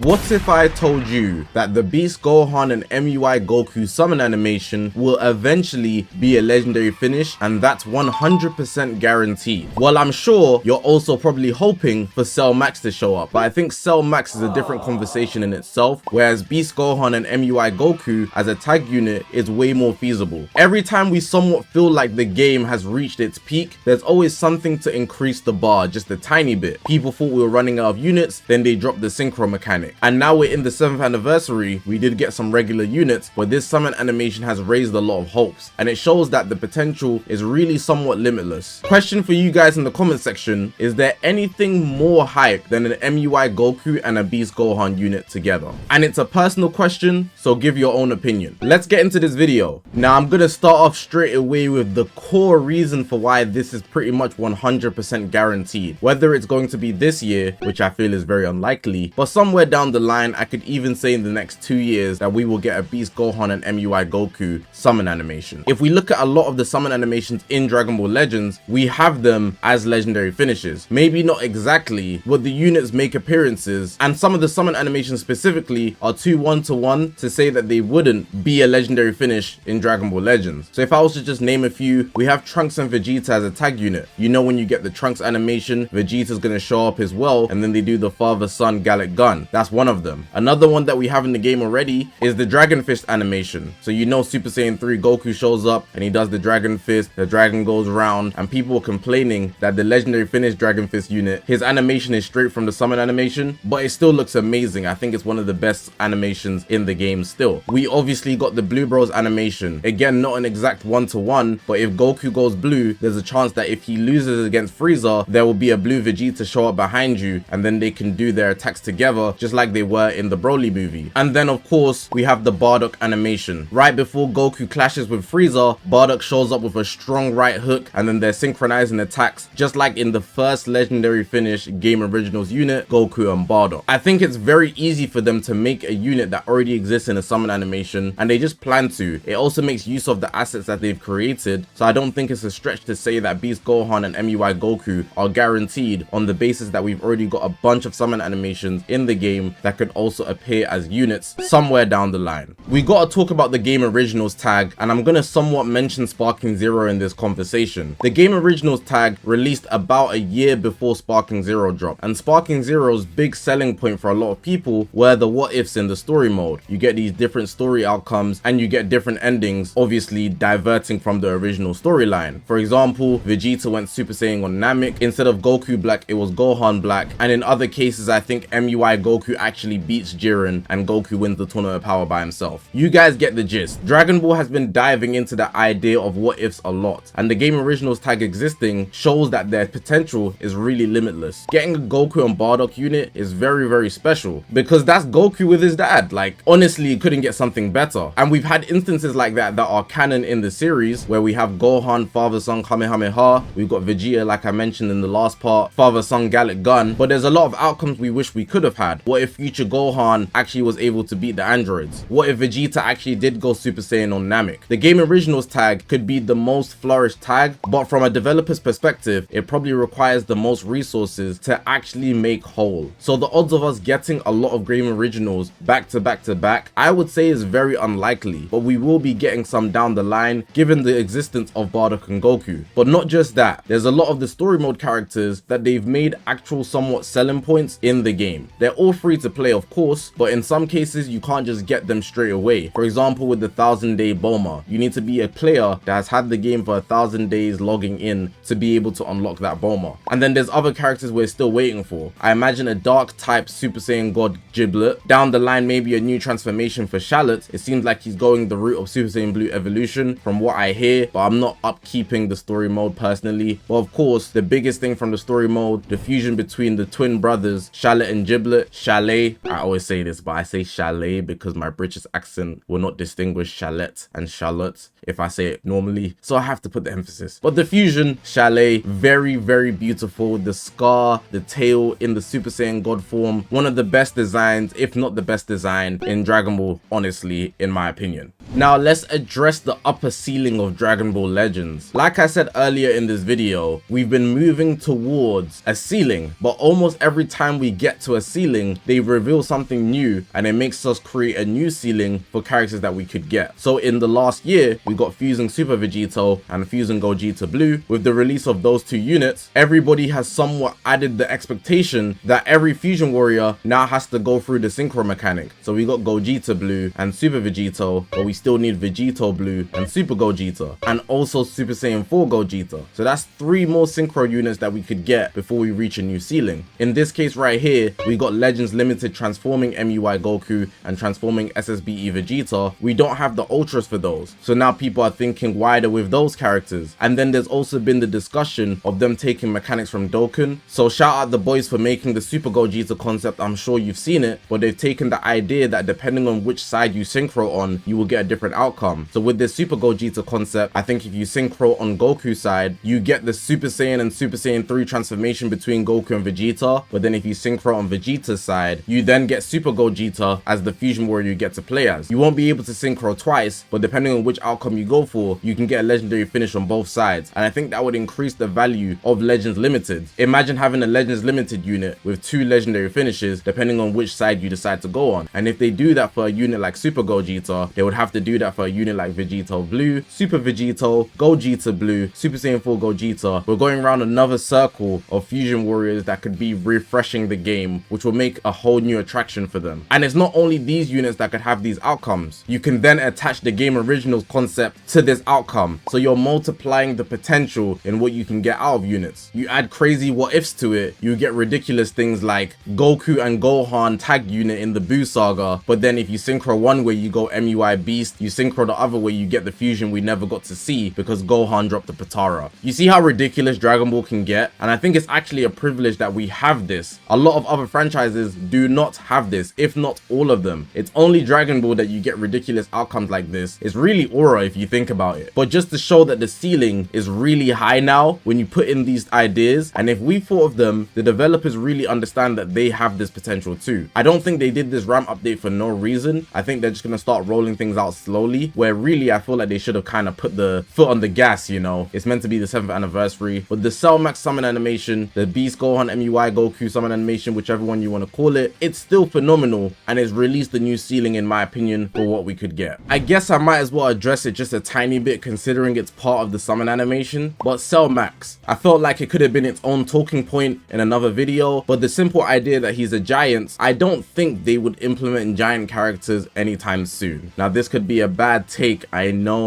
What if I told you that the Beast Gohan and MUI Goku summon animation will eventually be a legendary finish, and that's 100% guaranteed? Well, I'm sure you're also probably hoping for Cell Max to show up, but I think Cell Max is a different conversation in itself, whereas Beast Gohan and MUI Goku as a tag unit is way more feasible. Every time we somewhat feel like the game has reached its peak, there's always something to increase the bar just a tiny bit. People thought we were running out of units, then they dropped the synchro mechanic. And now we're in the 7th anniversary, we did get some regular units, but this summon animation has raised a lot of hopes, and it shows that the potential is really somewhat limitless. Question for you guys in the comment section, is there anything more hype than an MUI Goku and a Beast Gohan unit together? And it's a personal question, so give your own opinion. Let's get into this video. Now I'm gonna start off straight away with the core reason for why this is pretty much 100% guaranteed. Whether it's going to be this year, which I feel is very unlikely, but somewhere down the line, I could even say in the next 2 years that we will get a Beast Gohan and MUI Goku summon animation. If we look at a lot of the summon animations in Dragon Ball Legends, we have them as legendary finishes. Maybe not exactly, but the units make appearances, and some of the summon animations specifically are too one-to-one to say that they wouldn't be a legendary finish in Dragon Ball Legends. So if I was to just name a few, we have Trunks and Vegeta as a tag unit. You know, when you get the Trunks animation, Vegeta's gonna show up as well, and then they do the father-son Gallic gun. That's one of them. Another one that we have in the game already is the Dragon Fist animation. So you know Super Saiyan 3 Goku shows up and he does the Dragon Fist, the dragon goes round, and people were complaining that the legendary finish Dragon Fist unit, his animation is straight from the summon animation, but it still looks amazing. I think it's one of the best animations in the game still. We obviously got the Blue Bros animation. Again, not an exact one-to-one, but if Goku goes blue, there's a chance that if he loses against Frieza, there will be a blue Vegeta show up behind you, and then they can do their attacks together just like they were in the Broly movie. And then of course we have the Bardock animation. Right before Goku clashes with Frieza, Bardock shows up with a strong right hook, and then they're synchronizing attacks just like in the first legendary finish Game Originals unit, Goku and Bardock. I think it's very easy for them to make a unit that already exists in a summon animation, and they just plan to. It also makes use of the assets that they've created, so I don't think it's a stretch to say that Beast Gohan and MUI Goku are guaranteed on the basis that we've already got a bunch of summon animations in the game that could also appear as units somewhere down the line. We gotta talk about the Game Originals tag, and I'm gonna somewhat mention Sparking Zero in this conversation. The Game Originals tag released about a year before Sparking Zero dropped, and Sparking Zero's big selling point for a lot of people were the what ifs in the story mode. You get these different story outcomes and you get different endings, obviously diverting from the original storyline. For example, Vegeta went Super Saiyan on Namek. Instead of Goku Black, it was Gohan Black, and in other cases I think MUI Goku actually beats Jiren and Goku wins the Tournament of Power by himself. You guys get the gist. Dragon Ball has been diving into the idea of what ifs a lot, and the Game Originals tag existing shows that their potential is really limitless. Getting a Goku and Bardock unit is very special because that's Goku with his dad. Like, honestly, you couldn't get something better. And we've had instances like that are canon in the series, where we have Gohan father-son Kamehameha, we've got Vegeta, like I mentioned in the last part, father-son Gallic gun, but there's a lot of outcomes we wish we could have had. What if future Gohan actually was able to beat the androids? What if Vegeta actually did go Super Saiyan on Namek? The Game Originals tag could be the most flourished tag, but from a developer's perspective, it probably requires the most resources to actually make whole. So the odds of us getting a lot of Game Originals back to back, I would say is very unlikely, but we will be getting some down the line given the existence of Bardock and Goku. But not just that, there's a lot of the story mode characters that they've made actual somewhat selling points in the game. They're all free to play of course, but in some cases you can't just get them straight away. For example, with the 1000-day Bulma, you need to be a player that has had the game for 1000 days logging in to be able to unlock that Bulma. And then there's other characters we're still waiting for. I imagine a dark type Super Saiyan God Giblet. Down the line, maybe a new transformation for Shallot. It seems like he's going the route of Super Saiyan Blue evolution from what I hear, but I'm not upkeeping the story mode personally. But of course, the biggest thing from the story mode, the fusion between the twin brothers Shallot and Giblet, Chalet. I always say this, but I say Chalet because my British accent will not distinguish Charlotte and Charlotte if I say it normally, so I have to put the emphasis. But the fusion, Chalet, very beautiful. The scar, the tail in the Super Saiyan God form, one of the best designs, if not the best design in Dragon Ball, honestly, in my opinion. Now let's address the upper ceiling of Dragon Ball Legends. Like I said earlier in this video, we've been moving towards a ceiling, but almost every time we get to a ceiling, they reveal something new and it makes us create a new ceiling for characters that we could get. So in the last year, we got Fusing Super Vegito and Fusing Gogeta Blue. With the release of those two units, everybody has somewhat added the expectation that every Fusion Warrior now has to go through the synchro mechanic. So we got Gogeta Blue and Super Vegito, but we still need Vegito Blue and Super Gogeta, and also Super Saiyan 4 Gogeta. So that's 3 more synchro units that we could get before we reach a new ceiling. In this case right here, we got Legends Limited transforming MUI Goku and transforming SSBE Vegeta. We don't have the Ultras for those. So now people are thinking wider with those characters. And then there's also been the discussion of them taking mechanics from Dokkan. So shout out the boys for making the Super Gogeta concept. I'm sure you've seen it, but they've taken the idea that depending on which side you synchro on, you will get a different outcome. So with this Super Gogeta concept, I think if you synchro on Goku's side, you get the Super Saiyan and Super Saiyan 3 transformation between Goku and Vegeta. But then if you synchro on Vegeta's side, you then get Super Gogeta as the Fusion Warrior you get to play as. You won't be able to synchro twice, but depending on which outcome you go for, you can get a legendary finish on both sides. And I think that would increase the value of Legends Limited. Imagine having a Legends Limited unit with 2 legendary finishes depending on which side you decide to go on. And if they do that for a unit like Super Gogeta, they would have to do that for a unit like Vegito Blue, Super Vegito, Gogeta Blue, Super Saiyan 4 Gogeta. We're going around another circle of Fusion Warriors that could be refreshing the game, which will make a whole new attraction for them. And it's not only these units that could have these outcomes. You can then attach the game originals concept to this outcome. So you're multiplying the potential in what you can get out of units. You add crazy what ifs to it, you get ridiculous things like Goku and Gohan tag unit in the Buu saga, but then if you synchro one way you go MUI Beast, you synchro the other way you get the fusion we never got to see because Gohan dropped the Patara. You see how ridiculous Dragon Ball can get? And I think it's actually a privilege that we have this. A lot of other franchises do not have this, if not all of them. It's only Dragon Ball that you get ridiculous outcomes like this. It's really aura if you think about it. But just to show that the ceiling is really high now when you put in these ideas, and if we thought of them, the developers really understand that they have this potential too. I don't think they did this RAM update for no reason. I think they're just gonna start rolling things out slowly, where really I feel like they should have kind of put the foot on the gas, you know. It's meant to be the 7th anniversary, but the Cell Max summon animation, the Beast Gohan MUI Goku summon animation, whichever one you want to call it, it's still phenomenal, and it's released a new ceiling in my opinion for what we could get. I guess I might as well address it just a tiny bit considering it's part of the summon animation, but Cell Max, I felt like it could have been its own talking point in another video, but the simple idea that he's a giant, I don't think they would implement giant characters anytime soon. Now this could be a bad take, I know,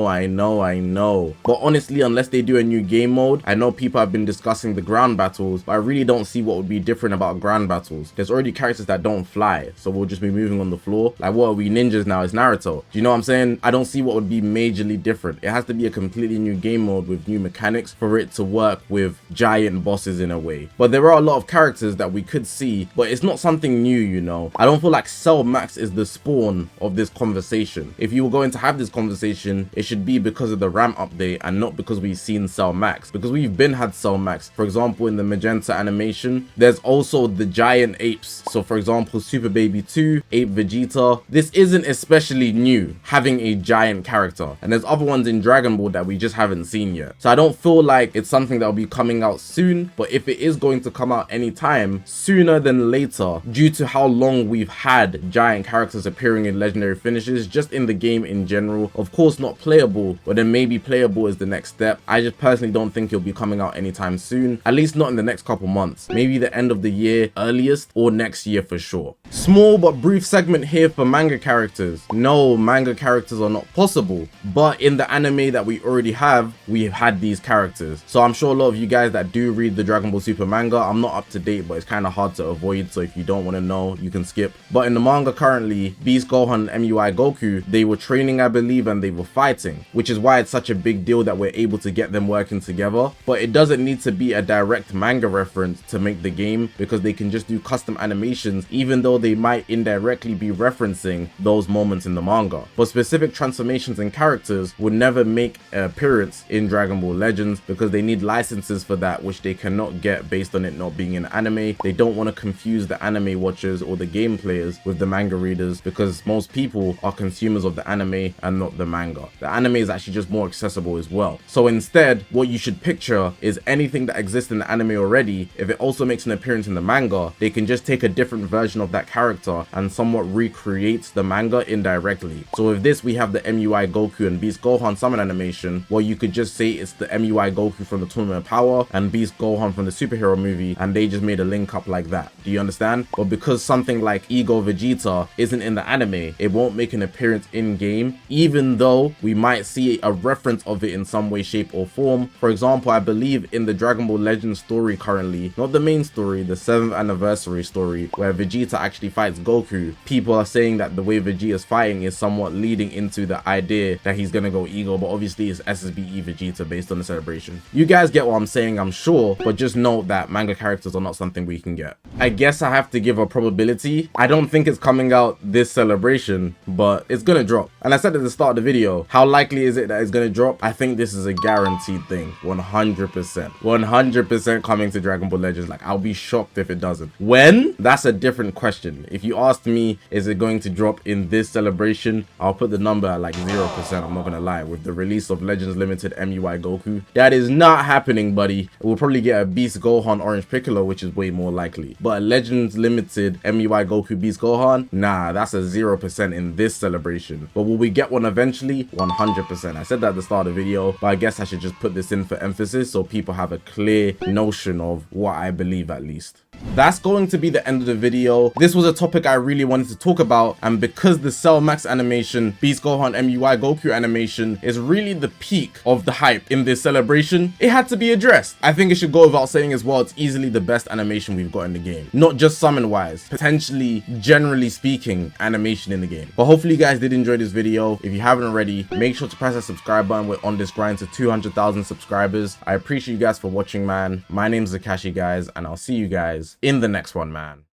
but honestly, unless they do a new game mode, I know people have been discussing the ground battles, but I really don't see what would be different about ground battles. There's already characters that don't fly, so we'll just be moving on the floor. Like, what are we, ninjas now? It's Naruto. Do you know what I'm saying? I don't see what would be majorly different. It has to be a completely new game mode with new mechanics for it to work with giant bosses in a way. But there are a lot of characters that we could see, but it's not something new, you know. I don't feel like Cell Max is the spawn of this conversation. If you were going to have this conversation, it should be because of the RAM update and not because we've seen Cell Max, because we've been had Cell Max. For example, in the Magenta animation, there's also the giant apes. So for example, Super Baby 2, Ape Vegeta. This isn't especially new, having a giant character, and there's other ones in Dragon Ball that we just haven't seen yet. So I don't feel like it's something that will be coming out soon, but if it is going to come out anytime, sooner than later, due to how long we've had giant characters appearing in legendary finishes, just in the game in general. Of course not playable, but then maybe playable is the next step. I just personally don't think it'll be coming out anytime soon, at least not in the next couple months. Maybe the end of the year earliest, or next year for sure. Small but brief segment here for manga characters. No, manga characters are not possible, but in the anime that we already have, we've had these characters. So I'm sure a lot of you guys that do read the Dragon Ball Super manga, I'm not up to date, but it's kind of hard to avoid, so if you don't want to know, you can skip. But in the manga currently, Beast Gohan and MUI Goku, they were training, I believe, and they were fighting, which is why it's such a big deal that we're able to get them working together. But it doesn't need to be a direct manga reference to make the game, because they can just do custom animations, even though they might indirectly be referencing those moments in the manga. But specific transformations and characters would never make an appearance in Dragon Ball Legends because they need licenses for that, which they cannot get based on it not being an anime. They don't want to confuse the anime watchers or the game players with the manga readers, because most people are consumers of the anime and not the manga. The anime is actually just more accessible as well. So instead, what you should picture is anything that exists in the anime already, if it also makes an appearance in the manga, they can just take a different version of that character and somewhat recreate the manga indirectly. So with this, we have the MUI Goku and Beast Gohan summon animation, where you could just say it's the MUI Goku from the Tournament of Power and Beast Gohan from the superhero movie, and they just made a link up like that. Do you understand? But because something like Ego Vegeta isn't in the anime, it won't make an appearance in game, even though we might see a reference of it in some way, shape or form. For example, I believe in the Dragon Ball Legends story currently, not the main story, the 7th anniversary story, where Vegeta actually fights Goku, people are saying that the way Vegeta's fighting is somewhat leading into the idea that he's gonna go Ego, but obviously it's SSBE Vegeta based on the celebration. You guys get what I'm saying, I'm sure, but just note that manga characters are not something we can get. I guess I have to give a probability. I don't think it's coming out this celebration, but it's gonna drop. And I said at the start of the video, how likely is it that it's gonna drop? I think this is a guaranteed thing, 100%. 100% coming to Dragon Ball Legends. Like, I'll be shocked if it doesn't. When? That's a different question. If you asked me, is it going to drop in this celebration? I'll put the number at like 0%, I'm not gonna lie. With the release of Legends Limited MUI Goku, that is not happening, buddy. We'll probably get a Beast Gohan Orange Piccolo, which is way more likely. But a Legends Limited MUI Goku Beast Gohan, nah, that's a 0% in this celebration. But will we get one eventually? 100%. I said that at the start of the video, but I guess I should just put this in for emphasis so people have a clear notion of what I believe at least. That's going to be the end of the video. This was a topic I really wanted to talk about, and because the Cell Max animation, Beast Gohan MUI Goku animation is really the peak of the hype in this celebration, it had to be addressed. I think it should go without saying as well, it's easily the best animation we've got in the game. Not just summon wise, potentially, generally speaking, animation in the game. But hopefully you guys did enjoy this video. If you haven't already, make sure to press that subscribe button. We're on this grind to 200,000 subscribers. I appreciate you guys for watching, man. My name's Zakashi, guys, and I'll see you guys in the next one, man.